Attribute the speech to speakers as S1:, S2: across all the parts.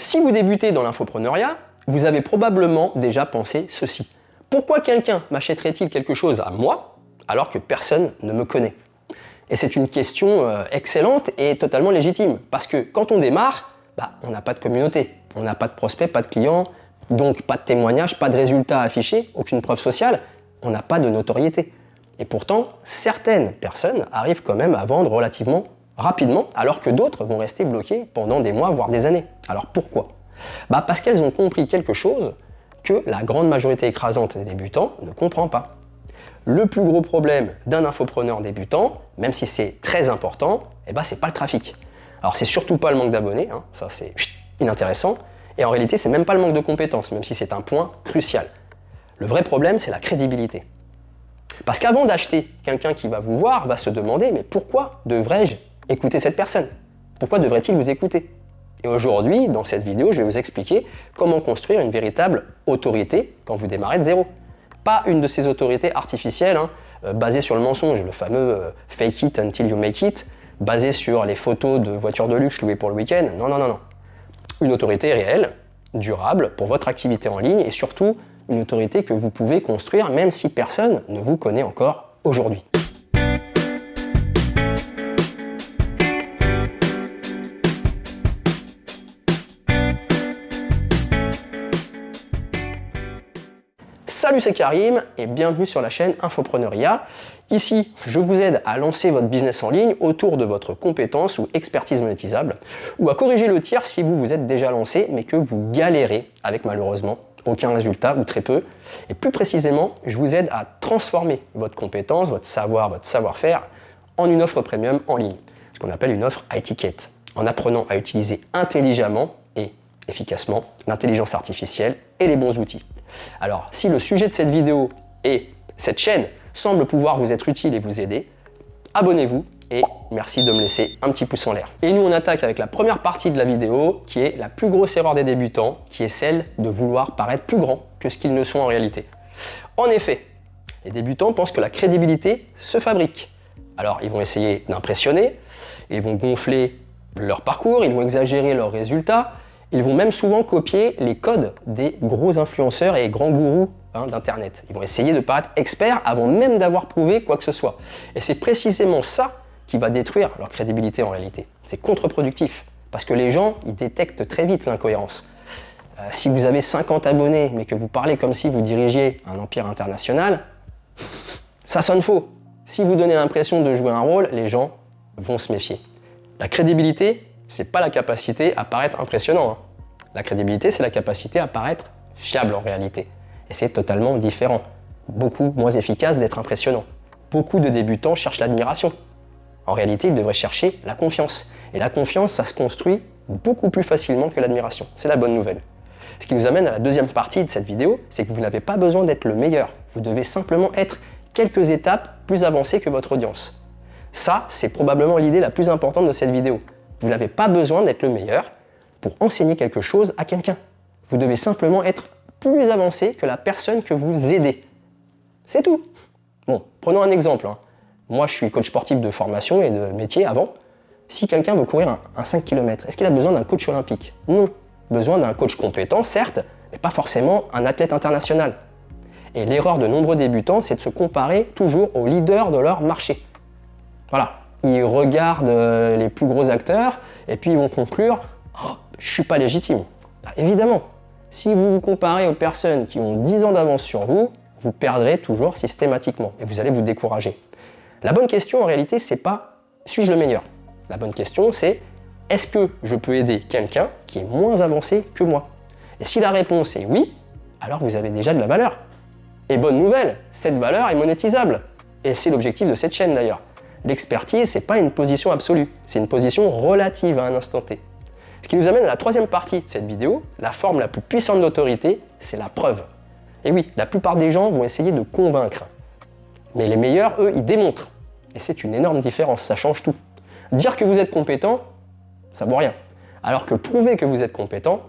S1: Si vous débutez dans l'infopreneuriat, vous avez probablement déjà pensé ceci. Pourquoi quelqu'un m'achèterait-il quelque chose à moi alors que personne ne me connaît? Et c'est une question excellente et totalement légitime. Parce que quand on démarre, on n'a pas de communauté, on n'a pas de prospects, pas de clients, donc pas de témoignages, pas de résultats affichés, aucune preuve sociale, on n'a pas de notoriété. Et pourtant, certaines personnes arrivent quand même à vendre relativement rapidement, alors que d'autres vont rester bloquées pendant des mois, voire des années. Alors pourquoi? Parce qu'elles ont compris quelque chose que la grande majorité écrasante des débutants ne comprend pas. Le plus gros problème d'un infopreneur débutant, même si c'est très important, c'est pas le trafic. Alors c'est surtout pas le manque d'abonnés, ça c'est inintéressant, et en réalité c'est même pas le manque de compétences, même si c'est un point crucial. Le vrai problème c'est la crédibilité. Parce qu'avant d'acheter, quelqu'un qui va vous voir va se demander mais pourquoi devrais-je écouter cette personne? Pourquoi devrait-il vous écouter? Et aujourd'hui, dans cette vidéo, je vais vous expliquer comment construire une véritable autorité quand vous démarrez de zéro. Pas une de ces autorités artificielles, basées sur le mensonge, le fameux fake it until you make it, basé sur les photos de voitures de luxe louées pour le week-end. Non. Une autorité réelle, durable pour votre activité en ligne et surtout une autorité que vous pouvez construire même si personne ne vous connaît encore aujourd'hui. Salut, c'est Karim et bienvenue sur la chaîne Infopreneuriat. Ici, je vous aide à lancer votre business en ligne autour de votre compétence ou expertise monétisable ou à corriger le tir si vous vous êtes déjà lancé mais que vous galérez avec malheureusement aucun résultat ou très peu. Et plus précisément, je vous aide à transformer votre compétence, votre savoir, votre savoir-faire en une offre premium en ligne, ce qu'on appelle une offre high ticket, en apprenant à utiliser intelligemment et efficacement l'intelligence artificielle et les bons outils. Alors, si le sujet de cette vidéo et cette chaîne semble pouvoir vous être utile et vous aider, abonnez-vous et merci de me laisser un petit pouce en l'air. Et nous, on attaque avec la première partie de la vidéo qui est la plus grosse erreur des débutants, qui est celle de vouloir paraître plus grand que ce qu'ils ne sont en réalité. En effet, les débutants pensent que la crédibilité se fabrique. Alors, ils vont essayer d'impressionner, ils vont gonfler leur parcours, ils vont exagérer leurs résultats, ils vont même souvent copier les codes des gros influenceurs et grands gourous d'Internet. Ils vont essayer de paraître experts avant même d'avoir prouvé quoi que ce soit. Et c'est précisément ça qui va détruire leur crédibilité en réalité. C'est contre-productif, parce que les gens, ils détectent très vite l'incohérence. Si vous avez 50 abonnés, mais que vous parlez comme si vous dirigiez un empire international, ça sonne faux. Si vous donnez l'impression de jouer un rôle, les gens vont se méfier. La crédibilité, c'est pas la capacité à paraître impressionnant. La crédibilité, c'est la capacité à paraître fiable en réalité. Et c'est totalement différent. Beaucoup moins efficace d'être impressionnant. Beaucoup de débutants cherchent l'admiration. En réalité, ils devraient chercher la confiance. Et la confiance, ça se construit beaucoup plus facilement que l'admiration. C'est la bonne nouvelle. Ce qui nous amène à la deuxième partie de cette vidéo, c'est que vous n'avez pas besoin d'être le meilleur. Vous devez simplement être quelques étapes plus avancées que votre audience. Ça, c'est probablement l'idée la plus importante de cette vidéo. Vous n'avez pas besoin d'être le meilleur pour enseigner quelque chose à quelqu'un. Vous devez simplement être plus avancé que la personne que vous aidez. C'est tout. Bon, prenons un exemple. Moi, je suis coach sportif de formation et de métier avant. Si quelqu'un veut courir un 5 km, est-ce qu'il a besoin d'un coach olympique? Non. Besoin d'un coach compétent, certes, mais pas forcément un athlète international. Et l'erreur de nombreux débutants, c'est de se comparer toujours aux leaders de leur marché. Voilà. Ils regardent les plus gros acteurs et puis ils vont conclure « Oh, je ne suis pas légitime ». Évidemment, si vous vous comparez aux personnes qui ont 10 ans d'avance sur vous, vous perdrez toujours systématiquement et vous allez vous décourager. La bonne question en réalité, c'est pas « suis-je le meilleur ?» La bonne question, c'est « est-ce que je peux aider quelqu'un qui est moins avancé que moi ?» Et si la réponse est oui, alors vous avez déjà de la valeur. Et bonne nouvelle, cette valeur est monétisable. Et c'est l'objectif de cette chaîne d'ailleurs. L'expertise, c'est pas une position absolue, c'est une position relative à un instant T. Ce qui nous amène à la troisième partie de cette vidéo, la forme la plus puissante de l'autorité, c'est la preuve. Et oui, la plupart des gens vont essayer de convaincre. Mais les meilleurs, eux, ils démontrent. Et c'est une énorme différence, ça change tout. Dire que vous êtes compétent, ça vaut rien. Alors que prouver que vous êtes compétent,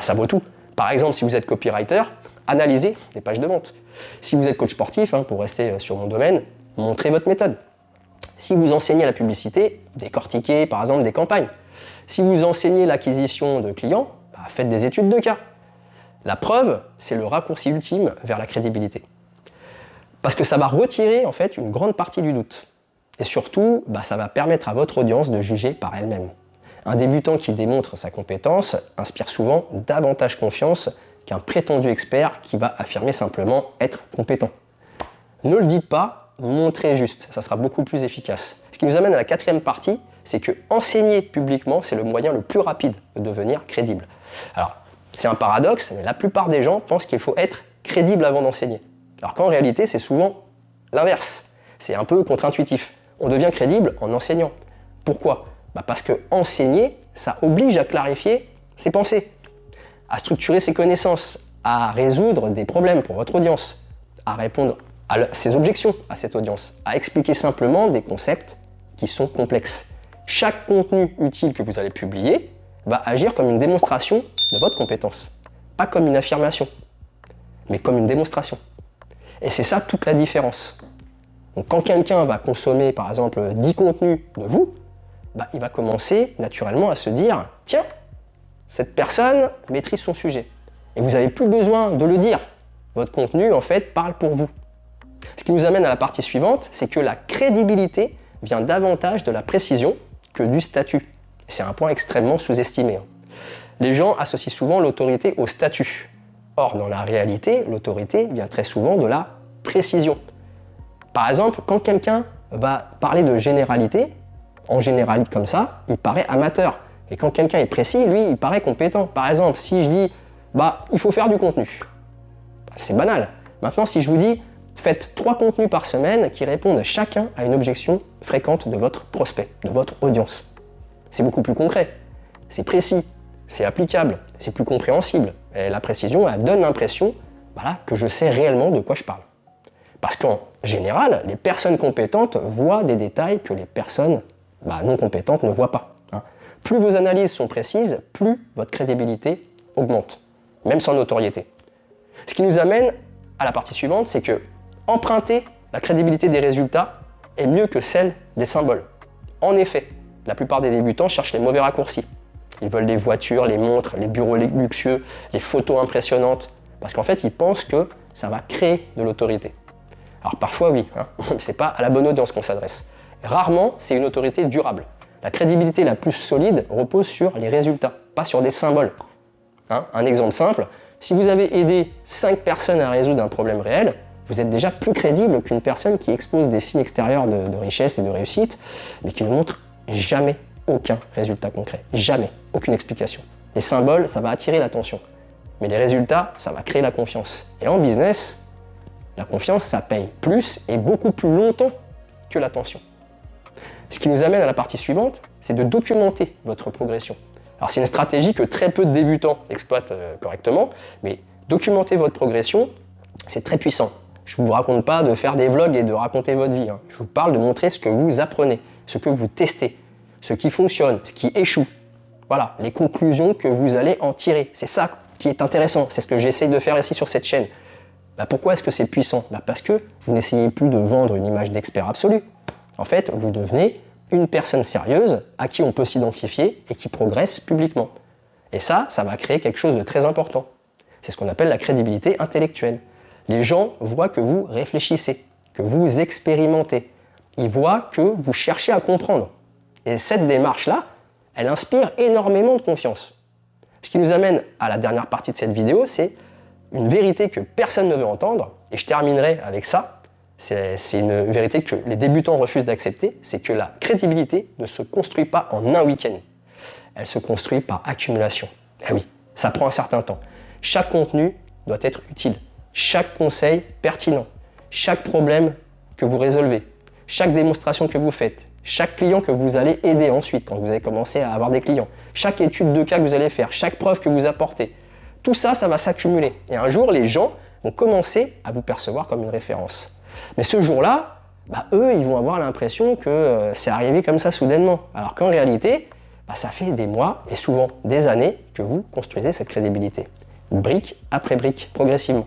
S1: ça vaut tout. Par exemple, si vous êtes copywriter, analysez les pages de vente. Si vous êtes coach sportif, pour rester sur mon domaine, montrez votre méthode. Si vous enseignez la publicité, décortiquez par exemple des campagnes. Si vous enseignez l'acquisition de clients, faites des études de cas. La preuve, c'est le raccourci ultime vers la crédibilité. Parce que ça va retirer en fait une grande partie du doute. Et surtout, ça va permettre à votre audience de juger par elle-même. Un débutant qui démontre sa compétence inspire souvent davantage confiance qu'un prétendu expert qui va affirmer simplement être compétent. Ne le dites pas, montrez juste, ça sera beaucoup plus efficace. Ce qui nous amène à la quatrième partie, c'est que enseigner publiquement, c'est le moyen le plus rapide de devenir crédible. Alors, c'est un paradoxe, mais la plupart des gens pensent qu'il faut être crédible avant d'enseigner. Alors qu'en réalité, c'est souvent l'inverse. C'est un peu contre-intuitif. On devient crédible en enseignant. Pourquoi ? Parce que enseigner, ça oblige à clarifier ses pensées, à structurer ses connaissances, à résoudre des problèmes pour votre audience, à répondre à ses objections à cette audience, à expliquer simplement des concepts qui sont complexes. Chaque contenu utile que vous allez publier va agir comme une démonstration de votre compétence. Pas comme une affirmation, mais comme une démonstration. Et c'est ça toute la différence. Donc quand quelqu'un va consommer par exemple 10 contenus de vous, il va commencer naturellement à se dire « Tiens, cette personne maîtrise son sujet. » Et vous n'avez plus besoin de le dire. Votre contenu en fait parle pour vous. Ce qui nous amène à la partie suivante, c'est que la crédibilité vient davantage de la précision que du statut. C'est un point extrêmement sous-estimé. Les gens associent souvent l'autorité au statut. Or, dans la réalité, l'autorité vient très souvent de la précision. Par exemple, quand quelqu'un va parler de généralité, en généralité comme ça, il paraît amateur. Et quand quelqu'un est précis, lui, il paraît compétent. Par exemple, si je dis, il faut faire du contenu, c'est banal. Maintenant, si je vous dis, faites 3 contenus par semaine qui répondent chacun à une objection fréquente de votre prospect, de votre audience. C'est beaucoup plus concret, c'est précis, c'est applicable, c'est plus compréhensible. Et la précision, elle donne l'impression que je sais réellement de quoi je parle. Parce qu'en général, les personnes compétentes voient des détails que les personnes non compétentes ne voient pas. Plus vos analyses sont précises, plus votre crédibilité augmente, même sans notoriété. Ce qui nous amène à la partie suivante, c'est que emprunter la crédibilité des résultats est mieux que celle des symboles. En effet, la plupart des débutants cherchent les mauvais raccourcis. Ils veulent les voitures, les montres, les bureaux luxueux, les photos impressionnantes, parce qu'en fait, ils pensent que ça va créer de l'autorité. Alors parfois, oui, mais c'est pas à la bonne audience qu'on s'adresse. Rarement, c'est une autorité durable. La crédibilité la plus solide repose sur les résultats, pas sur des symboles. Un exemple simple, si vous avez aidé 5 personnes à résoudre un problème réel, vous êtes déjà plus crédible qu'une personne qui expose des signes extérieurs de richesse et de réussite, mais qui ne montre jamais aucun résultat concret. Jamais. Aucune explication. Les symboles, ça va attirer l'attention. Mais les résultats, ça va créer la confiance. Et en business, la confiance, ça paye plus et beaucoup plus longtemps que l'attention. Ce qui nous amène à la partie suivante, c'est de documenter votre progression. Alors c'est une stratégie que très peu de débutants exploitent correctement, mais documenter votre progression, c'est très puissant. Je ne vous raconte pas de faire des vlogs et de raconter votre vie. Je vous parle de montrer ce que vous apprenez, ce que vous testez, ce qui fonctionne, ce qui échoue. Voilà, les conclusions que vous allez en tirer. C'est ça qui est intéressant, c'est ce que j'essaye de faire ici sur cette chaîne. Pourquoi est-ce que c'est puissant ? Parce que vous n'essayez plus de vendre une image d'expert absolu. En fait, vous devenez une personne sérieuse à qui on peut s'identifier et qui progresse publiquement. Et ça va créer quelque chose de très important. C'est ce qu'on appelle la crédibilité intellectuelle. Les gens voient que vous réfléchissez, que vous expérimentez. Ils voient que vous cherchez à comprendre. Et cette démarche-là, elle inspire énormément de confiance. Ce qui nous amène à la dernière partie de cette vidéo, c'est une vérité que personne ne veut entendre. Et je terminerai avec ça. C'est une vérité que les débutants refusent d'accepter, c'est que la crédibilité ne se construit pas en un week-end. Elle se construit par accumulation. Eh oui, ça prend un certain temps. Chaque contenu doit être utile, chaque conseil pertinent, chaque problème que vous résolvez, chaque démonstration que vous faites, chaque client que vous allez aider ensuite quand vous allez commencer à avoir des clients, chaque étude de cas que vous allez faire, chaque preuve que vous apportez. Tout ça, ça va s'accumuler. Et un jour, les gens vont commencer à vous percevoir comme une référence. Mais ce jour-là, eux, ils vont avoir l'impression que c'est arrivé comme ça soudainement. Alors qu'en réalité, ça fait des mois et souvent des années que vous construisez cette crédibilité. Brique après brique, progressivement,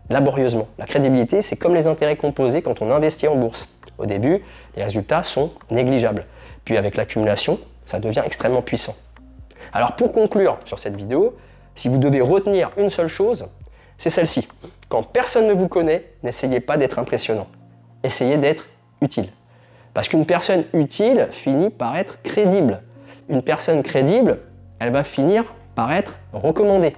S1: laborieusement. La crédibilité, c'est comme les intérêts composés quand on investit en bourse. Au début, les résultats sont négligeables. Puis avec l'accumulation, ça devient extrêmement puissant. Alors pour conclure sur cette vidéo, si vous devez retenir une seule chose, c'est celle-ci. Quand personne ne vous connaît, n'essayez pas d'être impressionnant. Essayez d'être utile. Parce qu'une personne utile finit par être crédible. Une personne crédible, elle va finir par être recommandée.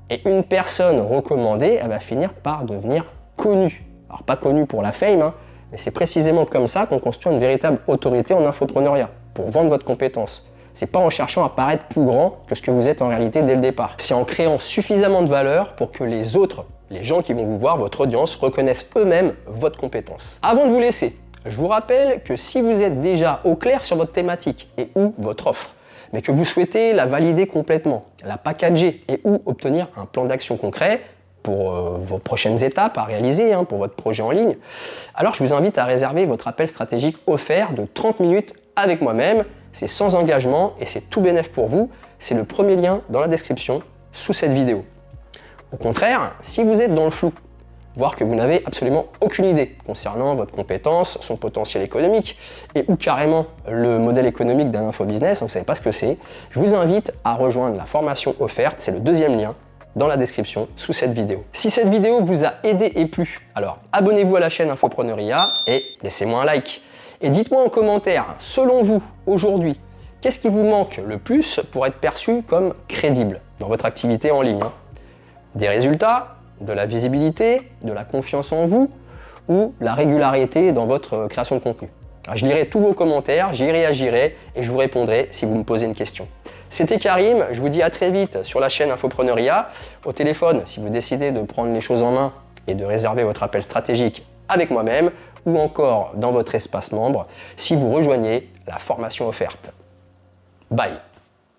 S1: Et une personne recommandée, elle va finir par devenir connue. Alors pas connue pour la fame, hein, mais c'est précisément comme ça qu'on construit une véritable autorité en infopreneuriat, pour vendre votre compétence. C'est pas en cherchant à paraître plus grand que ce que vous êtes en réalité dès le départ. C'est en créant suffisamment de valeur pour que les autres, les gens qui vont vous voir, votre audience, reconnaissent eux-mêmes votre compétence. Avant de vous laisser, je vous rappelle que si vous êtes déjà au clair sur votre thématique et ou votre offre, mais que vous souhaitez la valider complètement, la packager et ou obtenir un plan d'action concret pour vos prochaines étapes à réaliser pour votre projet en ligne, alors je vous invite à réserver votre appel stratégique offert de 30 minutes avec moi-même. C'est sans engagement et c'est tout bénef pour vous. C'est le premier lien dans la description sous cette vidéo. Au contraire, si vous êtes dans le flou, voire que vous n'avez absolument aucune idée concernant votre compétence, son potentiel économique et ou carrément le modèle économique d'un infobusiness, vous ne savez pas ce que c'est, je vous invite à rejoindre la formation offerte, c'est le deuxième lien dans la description sous cette vidéo. Si cette vidéo vous a aidé et plu, alors abonnez-vous à la chaîne Infopreneuriat et laissez-moi un like. Et dites-moi en commentaire, selon vous, aujourd'hui, qu'est-ce qui vous manque le plus pour être perçu comme crédible dans votre activité en ligne? Des résultats, de la visibilité, de la confiance en vous ou la régularité dans votre création de contenu? Alors, je lirai tous vos commentaires, j'y réagirai et je vous répondrai si vous me posez une question. C'était Karim, je vous dis à très vite sur la chaîne Infopreneuriat. Au téléphone, si vous décidez de prendre les choses en main et de réserver votre appel stratégique avec moi-même, ou encore dans votre espace membre, si vous rejoignez la formation offerte. Bye!